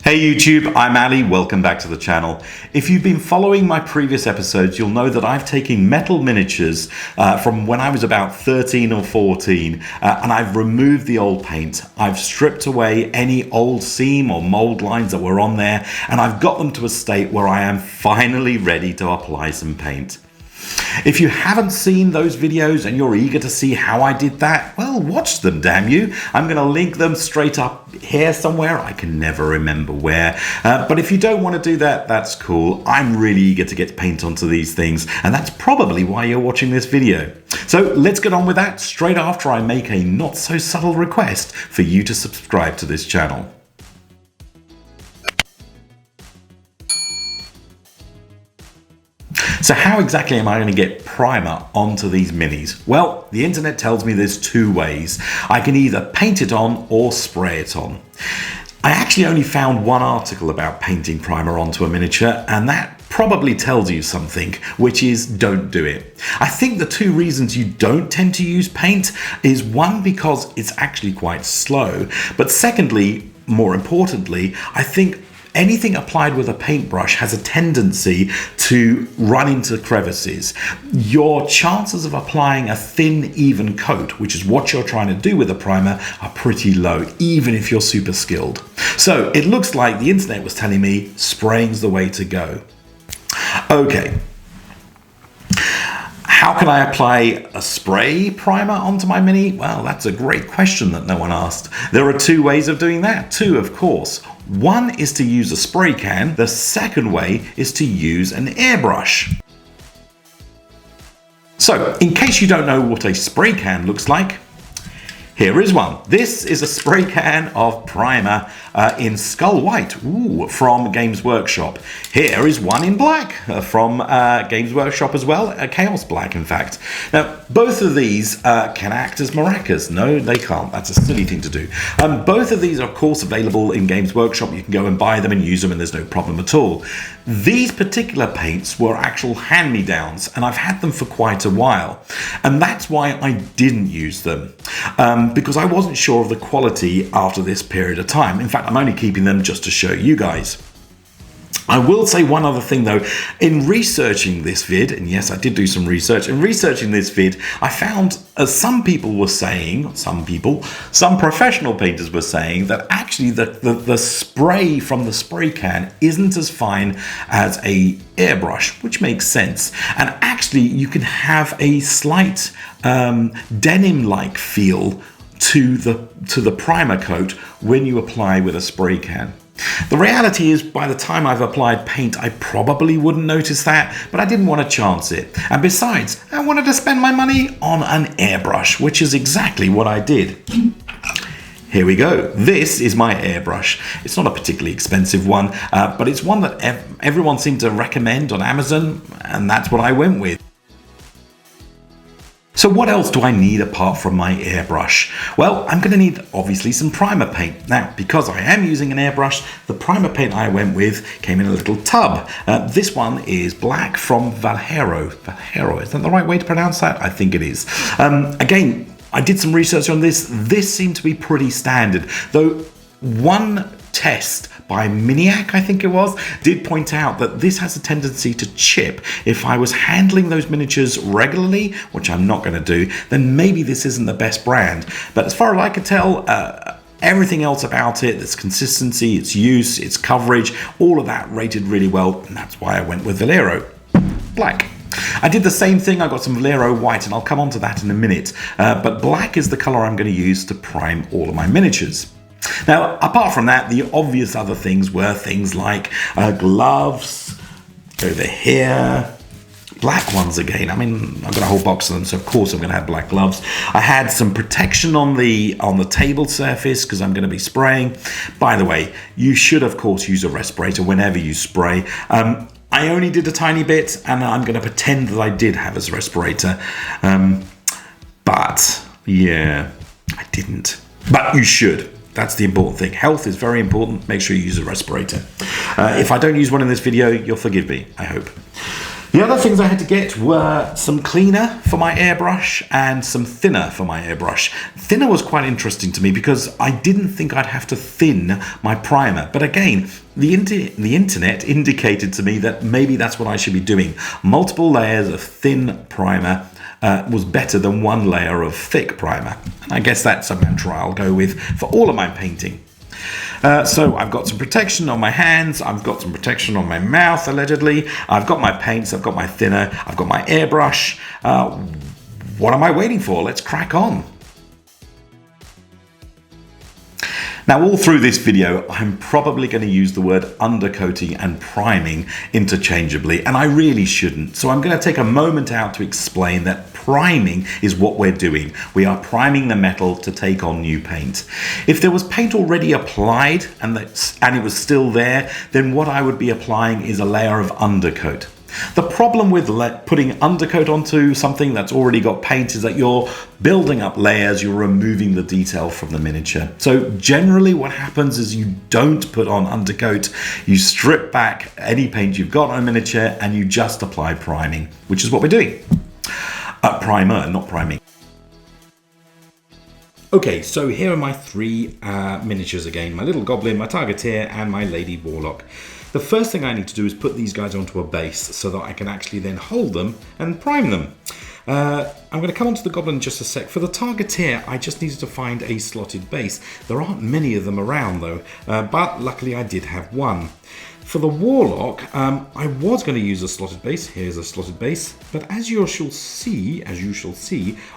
Hey YouTube, I'm Ali, welcome back to the channel. If you've been following my previous episodes, you'll know that I've taken metal miniatures from when I was about 13 or 14 and I've removed the old paint. I've stripped away any old seam or mold lines that were on there and I've got them to a state where I am finally ready to apply some paint. If you haven't seen those videos and you're eager to see how I did that, well, watch them, damn you. I'm going to link them straight up here somewhere. I can never remember where. But if you don't want to do that, that's cool. I'm really eager to get paint onto these things, and that's probably why you're watching this video. So let's get on with that straight after I make a not so subtle request for you to subscribe to this channel. So how exactly am I going to get primer onto these minis? Well, the internet tells me there's two ways. I can either paint it on or spray it on. I actually only found one article about painting primer onto a miniature, and that probably tells you something, which is don't do it. I think the two reasons you don't tend to use paint is one, because it's actually quite slow, but secondly, more importantly, I think anything applied with a paintbrush has a tendency to run into crevices. Your chances of applying a thin, even coat, which is what you're trying to do with a primer, are pretty low, even if you're super skilled. So it looks like the internet was telling me spraying's the way to go. Okay. How can I apply a spray primer onto my mini? Well, that's a great question that no one asked. There are two ways of doing that. Two, of course. One is to use a spray can. The second way is to use an airbrush. So, in case you don't know what a spray can looks like, here is one. This is a spray can of primer in Skull White from Games Workshop. Here is one in black from Games Workshop as well, Chaos Black in fact. Now both of these can act as maracas. No, they can't. That's a silly thing to do. Both of these are of course available in Games Workshop. You can go and buy them and use them and there's no problem at all. These particular paints were actual hand-me-downs and I've had them for quite a while. And that's why I didn't use them. Because I wasn't sure of the quality after this period of time. In fact, I'm only keeping them just to show you guys. I will say one other thing though, in researching this vid, and yes, I did do some research, in researching this vid, I found, as some people were saying, some professional painters were saying that actually the spray from the spray can isn't as fine as a airbrush, which makes sense. And actually you can have a slight denim-like feel to the primer coat when you apply with a spray can. The reality is, by the time I've applied paint, I probably wouldn't notice that, but I didn't want to chance it. And besides, I wanted to spend my money on an airbrush, which is exactly what I did. Here we go. This is my airbrush. It's not a particularly expensive one, but it's one that everyone seemed to recommend on Amazon, and that's what I went with. So what else do I need apart from my airbrush? Well, I'm going to need obviously some primer paint. Now, because I am using an airbrush, the primer paint I went with came in a little tub. This one is black from Valhero. Valhero, is that the right way to pronounce that? I think it is. Again, I did some research on this. This seemed to be pretty standard, though one test by Miniac, I think it was, did point out that this has a tendency to chip. If I was handling those miniatures regularly, which I'm not going to do, then maybe this isn't the best brand. But as far as I could tell, everything else about it, its consistency, its use, its coverage, all of that rated really well, and that's why I went with Valhero Black. I did the same thing. I got some Valhero White, and I'll come on to that in a minute. But black is the color I'm going to use to prime all of my miniatures. Now, apart from that, the obvious other things were things like gloves, over here, black ones again. I mean, I've got a whole box of them, so of course I'm going to have black gloves. I had some protection on the table surface because I'm going to be spraying. By the way, you should of course use a respirator whenever you spray. I only did a tiny bit, and I'm going to pretend that I did have a respirator. But yeah, I didn't. But you should. That's the important thing. Health is very important. Make sure you use a respirator. If I don't use one in this video, you'll forgive me, I hope. The other things I had to get were some cleaner for my airbrush and some thinner for my airbrush. Thinner was quite interesting to me because I didn't think I'd have to thin my primer. But again, the internet indicated to me that maybe that's what I should be doing. Multiple layers of thin primer was better than one layer of thick primer. And I guess that's a mantra I'll go with for all of my painting. So I've got some protection on my hands, I've got some protection on my mouth, allegedly, I've got my paints, I've got my thinner, I've got my airbrush. What am I waiting for? Let's crack on. Now, all through this video, I'm probably going to use the word undercoating and priming interchangeably, and I really shouldn't. So I'm going to take a moment out to explain that priming is what we're doing. We are priming the metal to take on new paint. If there was paint already applied and it was still there, then what I would be applying is a layer of undercoat. The problem with putting undercoat onto something that's already got paint is that you're building up layers, you're removing the detail from the miniature. So generally what happens is you don't put on undercoat, you strip back any paint you've got on a miniature and you just apply priming, which is what we're doing. Primer, not priming. Okay, so here are my three miniatures again. My little goblin, my targeteer, and my lady warlock. The first thing I need to do is put these guys onto a base so that I can actually then hold them and prime them. I'm going to come onto the goblin in just a sec. For the targeteer, I just needed to find a slotted base. There aren't many of them around though, but luckily I did have one. For the warlock, I was going to use a slotted base. Here's a slotted base, but as you shall see,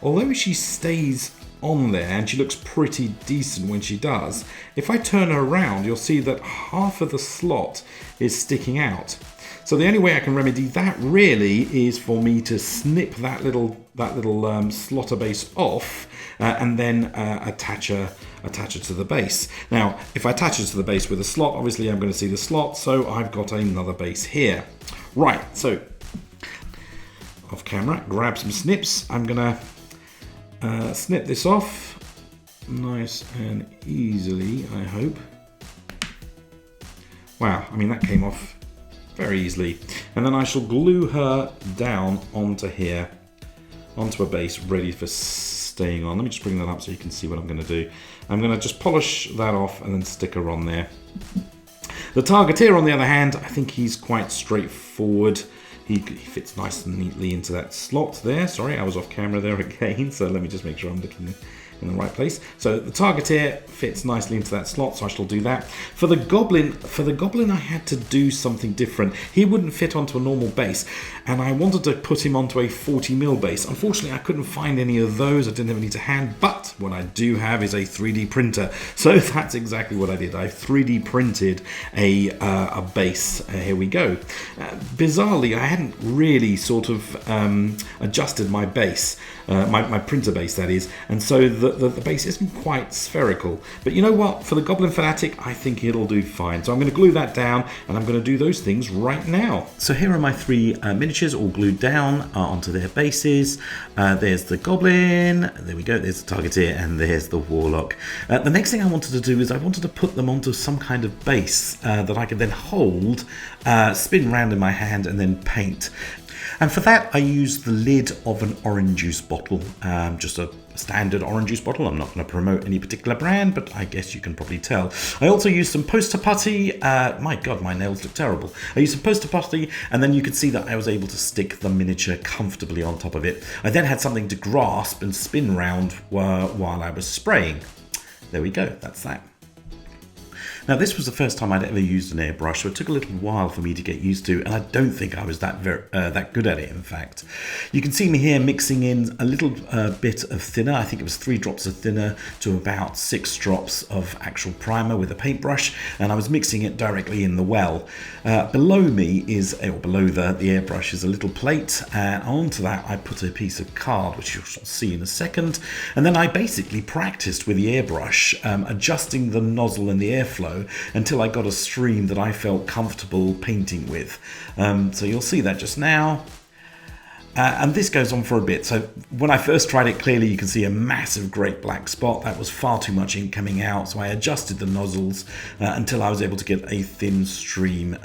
although she stays on there and she looks pretty decent when she does, if I turn her around, you'll see that half of the slot is sticking out. So the only way I can remedy that really is for me to snip that little slotter base off and then attach her to the base. Now, if I attach it to the base with a slot, obviously I'm going to see the slot, so I've got another base here. Right, so off camera, grab some snips. I'm going to snip this off nice and easily, I hope. Wow, I mean that came off very easily. And then I shall glue her down onto here, onto a base ready for staying on. Let me just bring that up so you can see what I'm going to do. I'm going to just polish that off and then stick her on there. The targeteer, on the other hand, I think he's quite straightforward. He fits nice and neatly into that slot there. Sorry, I was off camera there again, so let me just make sure I'm looking in the right place. So the targeteer fits nicely into that slot, so I shall do that. For the goblin, I had to do something different. He wouldn't fit onto a normal base, and I wanted to put him onto a 40mm base. Unfortunately, I couldn't find any of those. I didn't have any to hand, but what I do have is a 3D printer. So that's exactly what I did. I 3D printed a base. Here we go. Bizarrely, I hadn't really sort of adjusted my base, my printer base that is, and so the base isn't quite spherical. But you know what? For the Goblin Fanatic, I think it'll do fine. So I'm going to glue that down, and I'm going to do those things right now. So here are my three miniatures all glued down onto their bases. There's the Goblin, there we go, there's the Targeteer, and there's the Warlock. The next thing I wanted to do is I wanted to put them onto some kind of base that I could then hold, spin around in my hand, and then paint. And for that, I used the lid of an orange juice bottle, just a standard orange juice bottle. I'm not going to promote any particular brand, but I guess you can probably tell. I also used some poster putty. My God, my nails look terrible. I used some poster putty, and then you could see that I was able to stick the miniature comfortably on top of it. I then had something to grasp and spin around while I was spraying. There we go, that's that. Now, this was the first time I'd ever used an airbrush, so it took a little while for me to get used to, and I don't think I was that good at it, in fact. You can see me here mixing in a little bit of thinner. I think it was 3 drops of thinner to about 6 drops of actual primer with a paintbrush, and I was mixing it directly in the well. Below me is, or below the airbrush, is a little plate, and onto that I put a piece of card, which you'll see in a second, and then I basically practiced with the airbrush, adjusting the nozzle and the airflow until I got a stream that I felt comfortable painting with. So you'll see that just now. And this goes on for a bit. So when I first tried it, clearly you can see a massive great black spot. That was far too much ink coming out. So I adjusted the nozzles until I was able to get a thin stream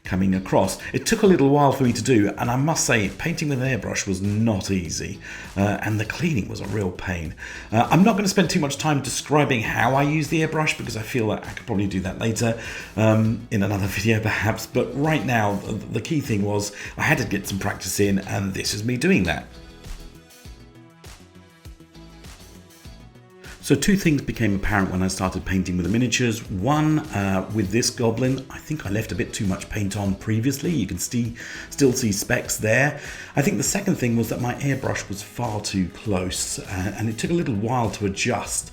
coming across. It took a little while for me to do, and I must say, painting with an airbrush was not easy, and the cleaning was a real pain. I'm not going to spend too much time describing how I use the airbrush, because I feel that I could probably do that later in another video perhaps, but right now the key thing was I had to get some practice in, and this is me doing that. So two things became apparent when I started painting with the miniatures. One, with this goblin, I think I left a bit too much paint on previously. You can still see specks there. I think the second thing was that my airbrush was far too close, and it took a little while to adjust.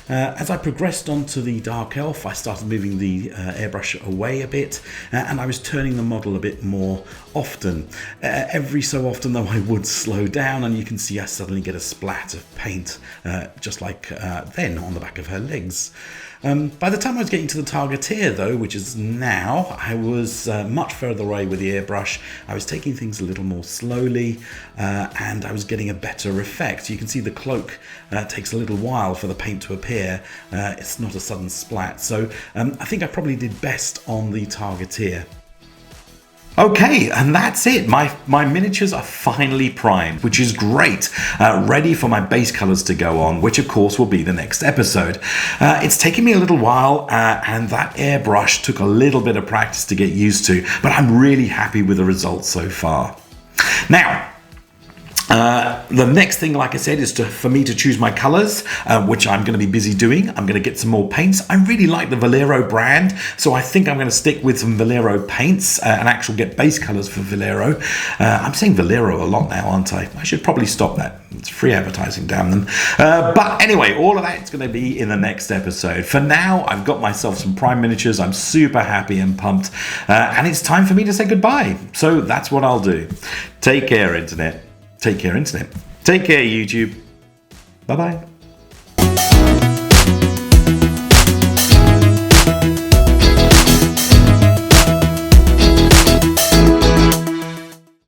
As I progressed onto the Dark Elf, I started moving the airbrush away a bit, and I was turning the model a bit more often. Every so often though, I would slow down, and you can see I suddenly get a splat of paint, just like then on the back of her legs. By the time I was getting to the Targeteer though, which is now, I was much further away with the airbrush. I was taking things a little more slowly, and I was getting a better effect. You can see the cloak takes a little while for the paint to appear. It's not a sudden splat. So I think I probably did best on the Targeteer. Okay, and that's it. My miniatures are finally primed, which is great. Ready for my base colors to go on, which of course will be the next episode. It's taken me a little while, and that airbrush took a little bit of practice to get used to, but I'm really happy with the results so far. Now, the next thing, like I said, is for me to choose my colors, which I'm going to be busy doing. I'm going to get some more paints. I really like the Valero brand, so I think I'm going to stick with some Valero paints and actually get base colors for Valero. I'm saying Valero a lot now, aren't I? I should probably stop that. It's free advertising, damn them. But anyway, all of that is going to be in the next episode. For now, I've got myself some prime miniatures. I'm super happy and pumped, and it's time for me to say goodbye. So that's what I'll do. Take care, Internet. Take care, Internet. Take care, YouTube. Bye-bye.